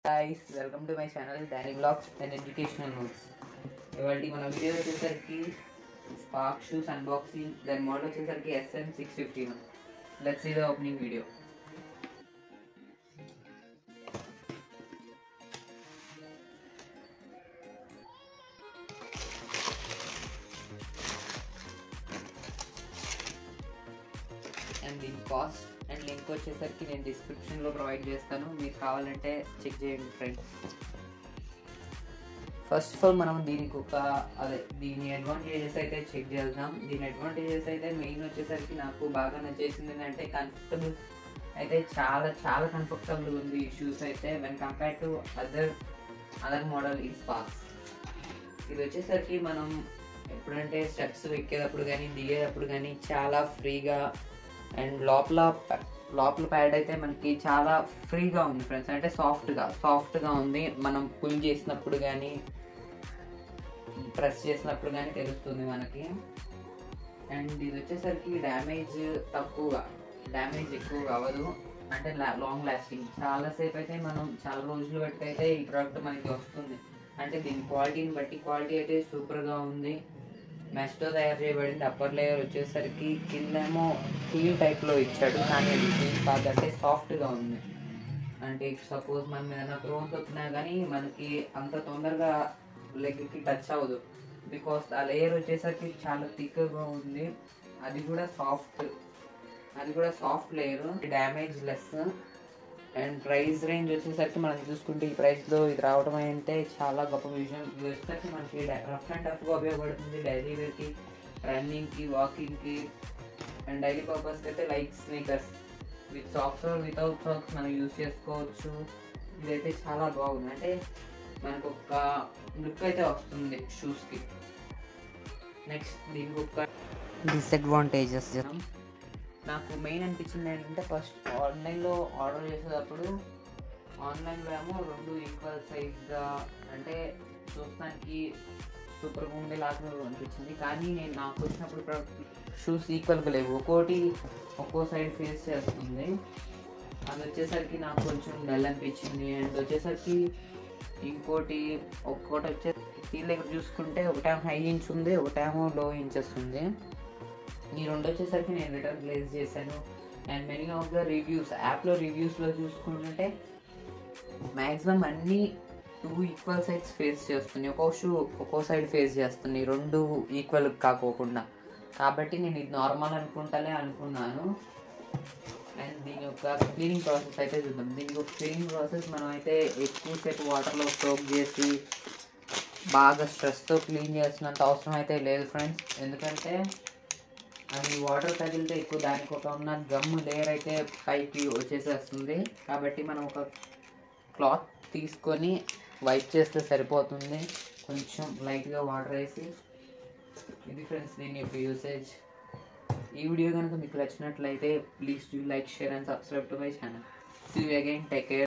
guys, welcome to my channel Danny Vlogs and Educational Notes. ఇవాల్టి మన video వచ్చేసరికి spark shoes unboxing, దాని model వచ్చేసరికి SM651. Let's see the opening video. And దీని cost and link వచ్చేసరికి నేను డిస్క్రిప్షన్లో ప్రొవైడ్ చేస్తాను, మీరు కావాలంటే చెక్ చేయండి ఫ్రెండ్స్. ఫస్ట్ ఆఫ్ ఆల్ మనం దీని అడ్వాంటేజెస్ అయితే చెక్ చేద్దాం. దీని అడ్వాంటేజెస్ అయితే మెయిన్ వచ్చేసరికి నాకు బాగా నచ్చేసింది ఏంటంటే కంఫర్టబుల్ అయితే చాలా కంఫర్టబుల్ ఉంది ఈ షూస్ అయితే when compare to other model ఈ స్పార్క్స్. ఇది వచ్చేసరికి మనం ఎప్పుడంటే స్టెప్స్ ఎక్కేటప్పుడు కానీ దిగేటప్పుడు కానీ చాలా ఫ్రీగా అండ్ లోపల ప్యాడ్ అయితే మనకి చాలా ఫ్రీగా ఉంది ఫ్రెండ్స్, అంటే సాఫ్ట్గా ఉంది. మనం పుల్ చేసినప్పుడు కానీ ప్రెస్ చేసినప్పుడు కానీ తెలుస్తుంది మనకి. అండ్ ఇది వచ్చేసరికి డ్యామేజ్ ఎక్కువగా అవ్వదు, అంటే లాంగ్ లాస్టింగ్. చాలాసేపు అయితే మనం చాలా రోజులు బట్టి అయితే ఈ ప్రోడక్ట్ మనకి వస్తుంది. అంటే దీని క్వాలిటీని బట్టి క్వాలిటీ అయితే సూపర్గా ఉంది. మెష్తో తయారు చేయబడింది. అప్పర్ లేయర్ వచ్చేసరికి కిందేమో హీల్ టైప్లో ఇచ్చాడు, కానీ అది హీల్ కాదు, అంటే సాఫ్ట్గా ఉంది. అంటే సపోజ్ మనం ఏదైనా త్రోన్ తొక్కినా కానీ మనకి అంత తొందరగా లెగ్కి టచ్ అవ్వదు, బికాస్ ఆ లేయర్ వచ్చేసరికి చాలా థిక్గా ఉంది. అది కూడా soft layer, damage less. And price range వచ్చేసరికి మనం చూసుకుంటే ఈ ప్రైస్లో ఇది రావడం అంటే చాలా గొప్ప విషయం. ఇది వచ్చేసరికి మనకి రఫ్ అండ్ టఫ్గా ఉపయోగపడుతుంది డైలీ వేర్కి, రన్నింగ్కి, వాకింగ్కి అండ్ డైలీ పర్పస్కి అయితే like sneakers with socks without socks మనం యూజ్ చేసుకోవచ్చు. ఇదైతే చాలా బాగుంది, అంటే మనకు ఒక లుక్ అయితే వస్తుంది షూస్కి. నెక్స్ట్ దీనికి ఒక డిసడ్వాంటేజెస్ నాకు మెయిన్ అనిపించింది ఏంటంటే, ఫస్ట్ ఆన్లైన్లో ఆర్డర్ చేసేటప్పుడు ఆన్లైన్లో ఏమో రెండు ఈక్వల్ సైజ్గా, అంటే చూడటానికి సూపర్గా ఉండేలాగా అనిపించింది. కానీ నాకు వచ్చినప్పుడు షూస్ ఈక్వల్గా లేవు, ఒక్కో సైడ్ ఫేస్ చేస్తుంది. అది వచ్చేసరికి నాకు కొంచెం డల్ అనిపించింది. అండ్ వచ్చేసరికి ఒక్కోటి వచ్చేసి హీల్ దగ్గర చూసుకుంటే ఒకటేమో హై ఇంచ్ ఉంది, ఒకటేమో లో ఇంచెస్ ఉంది. ఈ రెండు వచ్చేసరికి నేను రిటర్న్ ప్లేస్ చేశాను. అండ్ మెనీ ఆఫ్ ద యాప్లో రివ్యూస్లో చూసుకుంటే మ్యాక్సిమం అన్నీ 2 ఈక్వల్ సైడ్స్ ఫేస్ చేస్తున్నాయి, ఒక్కో సైడ్ ఫేస్ చేస్తున్నాయి, రెండు ఈక్వల్ కాకోకుండా. కాబట్టి నేను ఇది నార్మల్ అనుకున్నాను. అండ్ దీని యొక్క క్లీనింగ్ ప్రాసెస్ అయితే చూద్దాం. దీనికి ఒక క్లీనింగ్ ప్రాసెస్ మనం అయితే ఎక్కువసేపు వాటర్లో సోక్ చేసి బాగా స్ట్రెస్తో క్లీన్ చేసినంత అవసరం అయితే లేదు ఫ్రెండ్స్, ఎందుకంటే అది వాటర్ తగిలితే ఎక్కువ దానికి ఉన్న గమ్ లేయర్ అయితే పైకి వచ్చేసేస్తుంది. కాబట్టి మనం ఒక క్లాత్ తీసుకొని వైప్ చేస్తే సరిపోతుంది, కొంచెం లైట్గా వాటర్ వేసి. ఇది ఫ్రెండ్స్ దీని యొక్క యూసేజ్. ఈ వీడియో కనుక మీకు నచ్చినట్లయితే please do like, share and subscribe to my channel. See you again, take care.